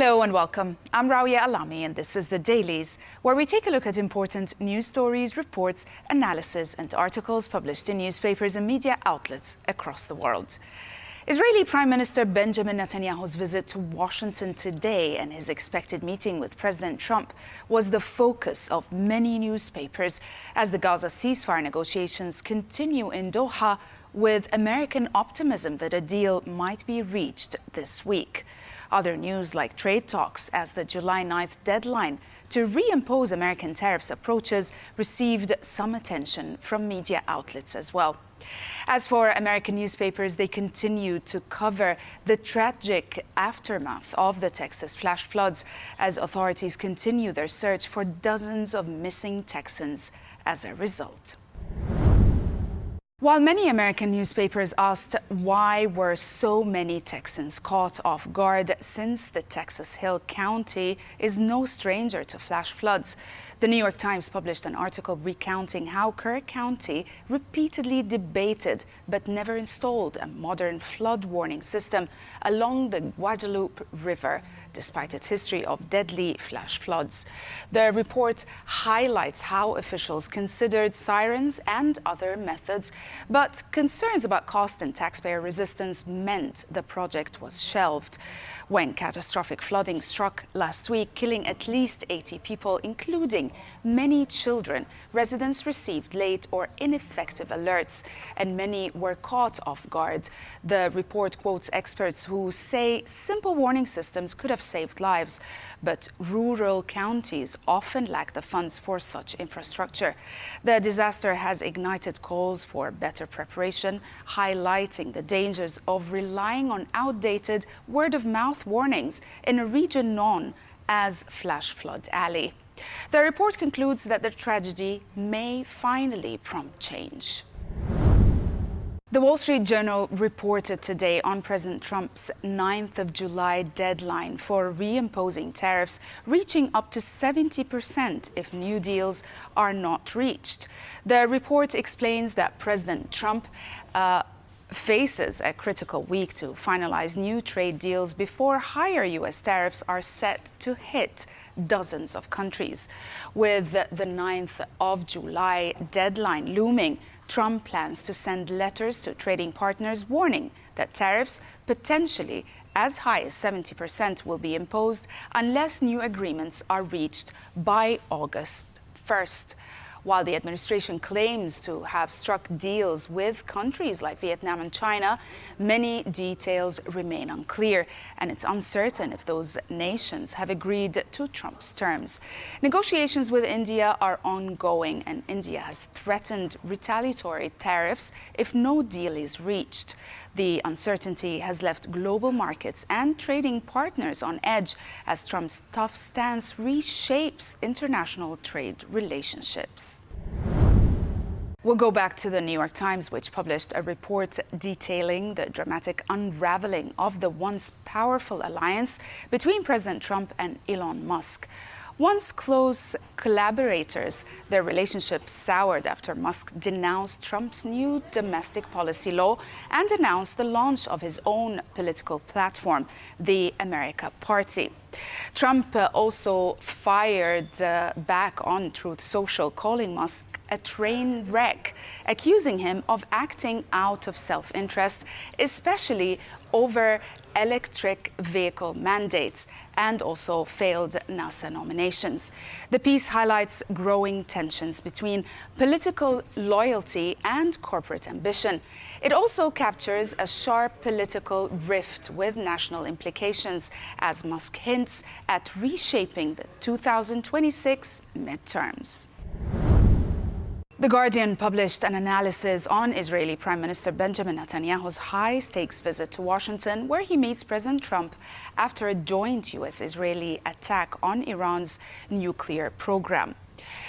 Hello and welcome. I'm Rawia Alami and this is the Dailies, where we take a look at important news stories, reports, analysis and articles published in newspapers and media outlets across the world. Israeli Prime Minister Benjamin Netanyahu's visit to Washington today and his expected meeting with President Trump was the focus of many newspapers as the Gaza ceasefire negotiations continue in Doha, with American optimism that a deal might be reached this week. Other news like trade talks as the July 9th deadline to reimpose American tariffs approaches received some attention from media outlets as well. As for American newspapers, they continue to cover the tragic aftermath of the Texas flash floods as authorities continue their search for dozens of missing Texans as a result. While many American newspapers asked why were so many Texans caught off guard since the Texas Hill County is no stranger to flash floods, the New York Times published an article recounting how Kerr County repeatedly debated but never installed a modern flood warning system along the Guadalupe River, despite its history of deadly flash floods. The report highlights how officials considered sirens and other methods, but concerns about cost and taxpayer resistance meant the project was shelved. When catastrophic flooding struck last week, killing at least 80 people, including many children, residents received late or ineffective alerts, and many were caught off guard. The report quotes experts who say simple warning systems could have saved lives, but rural counties often lack the funds for such infrastructure. The disaster has ignited calls for better preparation, highlighting the dangers of relying on outdated word-of-mouth warnings in a region known as Flash Flood Alley. The report concludes that the tragedy may finally prompt change. The Wall Street Journal reported today on President Trump's 9th of July deadline for reimposing tariffs reaching up to 70% if new deals are not reached. The report explains that President Trump faces a critical week to finalize new trade deals before higher U.S. tariffs are set to hit dozens of countries. With the 9th of July deadline looming, Trump plans to send letters to trading partners warning that tariffs potentially as high as 70% will be imposed unless new agreements are reached by August 1st. While the administration claims to have struck deals with countries like Vietnam and China, many details remain unclear, and it's uncertain if those nations have agreed to Trump's terms. Negotiations with India are ongoing, and India has threatened retaliatory tariffs if no deal is reached. The uncertainty has left global markets and trading partners on edge as Trump's tough stance reshapes international trade relationships. We'll go back to the New York Times, which published a report detailing the dramatic unraveling of the once powerful alliance between President Trump and Elon Musk. Once close collaborators, their relationship soured after Musk denounced Trump's new domestic policy law and announced the launch of his own political platform, the America Party. Trump also fired back on Truth Social, calling Musk a train wreck, accusing him of acting out of self-interest, especially over electric vehicle mandates and also failed NASA nominations. The piece highlights growing tensions between political loyalty and corporate ambition. It also captures a sharp political rift with national implications as Musk hints at reshaping the 2026 midterms. The Guardian published an analysis on Israeli Prime Minister Benjamin Netanyahu's high-stakes visit to Washington, where he meets President Trump after a joint U.S.-Israeli attack on Iran's nuclear program.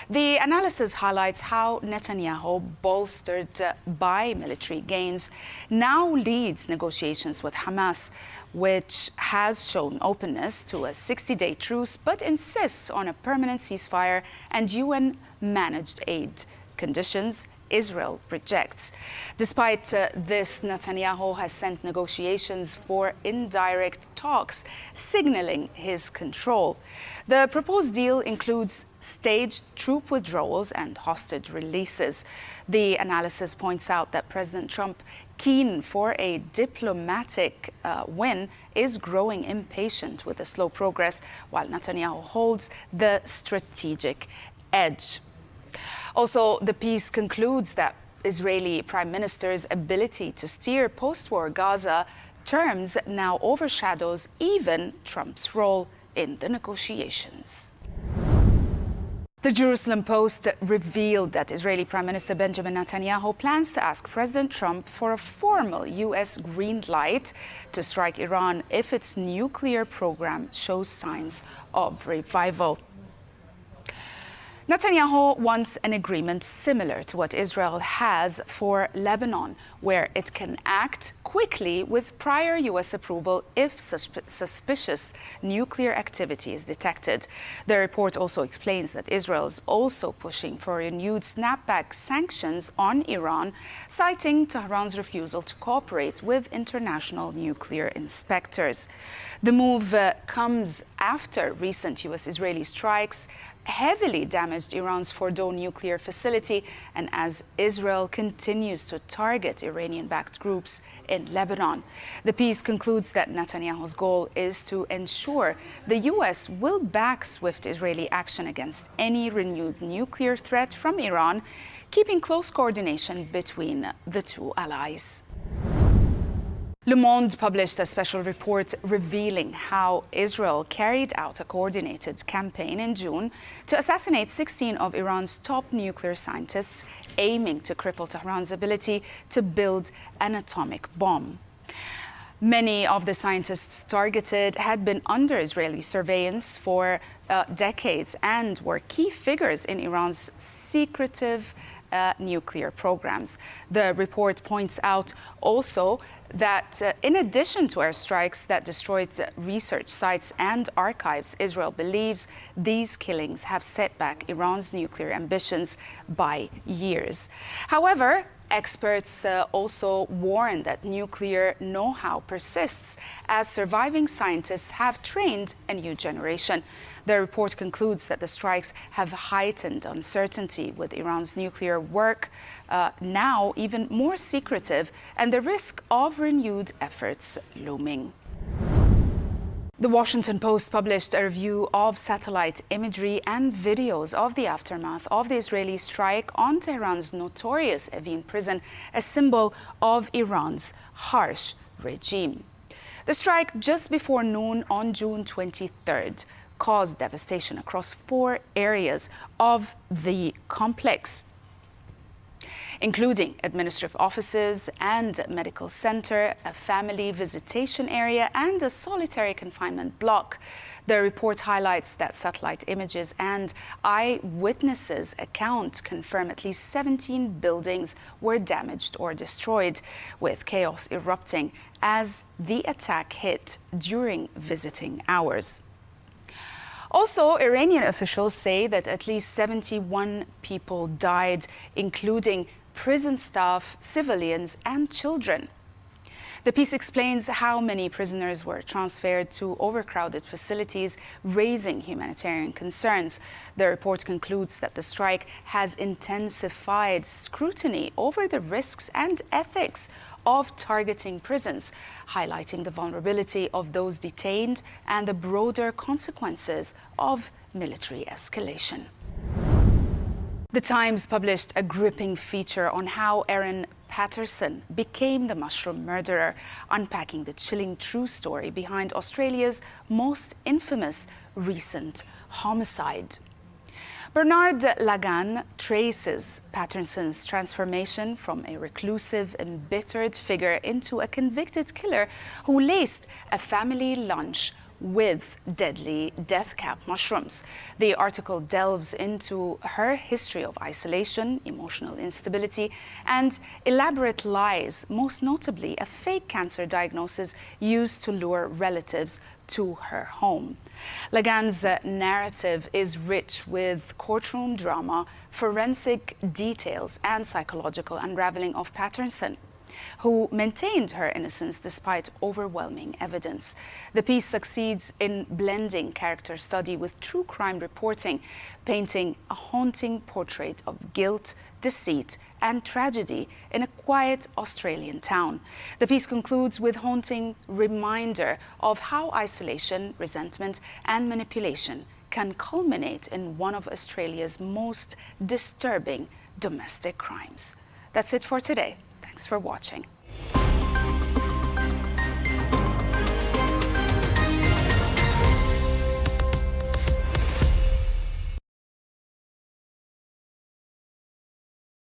The analysis highlights how Netanyahu, bolstered by military gains, now leads negotiations with Hamas, which has shown openness to a 60-day truce but insists on a permanent ceasefire and UN-managed aid conditions Israel rejects. Despite this, Netanyahu has sent negotiations for indirect talks, signaling his control. The proposed deal includes staged troop withdrawals and hostage releases. The analysis points out that President Trump, keen for a diplomatic win, is growing impatient with the slow progress, while Netanyahu holds the strategic edge. Also, the piece concludes that Israeli Prime Minister's ability to steer post-war Gaza terms now overshadows even Trump's role in the negotiations. The Jerusalem Post revealed that Israeli Prime Minister Benjamin Netanyahu plans to ask President Trump for a formal U.S. green light to strike Iran if its nuclear program shows signs of revival. Netanyahu wants an agreement similar to what Israel has for Lebanon, where it can act quickly with prior U.S. approval if suspicious nuclear activity is detected. The report also explains that Israel is also pushing for renewed snapback sanctions on Iran, citing Tehran's refusal to cooperate with international nuclear inspectors. The move comes after recent U.S.-Israeli strikes heavily damaged Iran's Fordo nuclear facility, and as Israel continues to target Iranian-backed groups in Lebanon. The piece concludes that Netanyahu's goal is to ensure the U.S. will back swift Israeli action against any renewed nuclear threat from Iran, keeping close coordination between the two allies. Le Monde published a special report revealing how Israel carried out a coordinated campaign in June to assassinate 16 of Iran's top nuclear scientists, aiming to cripple Tehran's ability to build an atomic bomb. Many of the scientists targeted had been under Israeli surveillance for decades and were key figures in Iran's secretive nuclear programs. The report points out also that in addition to airstrikes that destroyed research sites and archives, Israel believes these killings have set back Iran's nuclear ambitions by years. However, experts also warn that nuclear know-how persists as surviving scientists have trained a new generation. The report concludes that the strikes have heightened uncertainty with Iran's nuclear work, now even more secretive, and the risk of renewed efforts looming. The Washington Post published a review of satellite imagery and videos of the aftermath of the Israeli strike on Tehran's notorious Evin prison, a symbol of Iran's harsh regime. The strike just before noon on June 23rd caused devastation across 4 areas of the complex, including administrative offices and medical center, a family visitation area, and a solitary confinement block. The report highlights that satellite images and eyewitnesses' account confirm at least 17 buildings were damaged or destroyed, with chaos erupting as the attack hit during visiting hours. Also, Iranian officials say that at least 71 people died, including prison staff, civilians, and children. The piece explains how many prisoners were transferred to overcrowded facilities, raising humanitarian concerns. The report concludes that the strike has intensified scrutiny over the risks and ethics of targeting prisons, highlighting the vulnerability of those detained and the broader consequences of military escalation. The Times published a gripping feature on how Aaron Patterson became the mushroom murderer, unpacking the chilling true story behind Australia's most infamous recent homicide. Bernard Lagan traces Patterson's transformation from a reclusive, embittered figure into a convicted killer who laced a family lunch with deadly death cap mushrooms. The article delves into her history of isolation, emotional instability, and elaborate lies, most notably a fake cancer diagnosis used to lure relatives to her home. Lagan's narrative is rich with courtroom drama, forensic details, and psychological unraveling of Patterson, who maintained her innocence despite overwhelming evidence. The piece succeeds in blending character study with true crime reporting, painting a haunting portrait of guilt, deceit, and tragedy in a quiet Australian town. The piece concludes with haunting reminder of how isolation, resentment, and manipulation can culminate in one of Australia's most disturbing domestic crimes. That's it for today. Thanks for watching.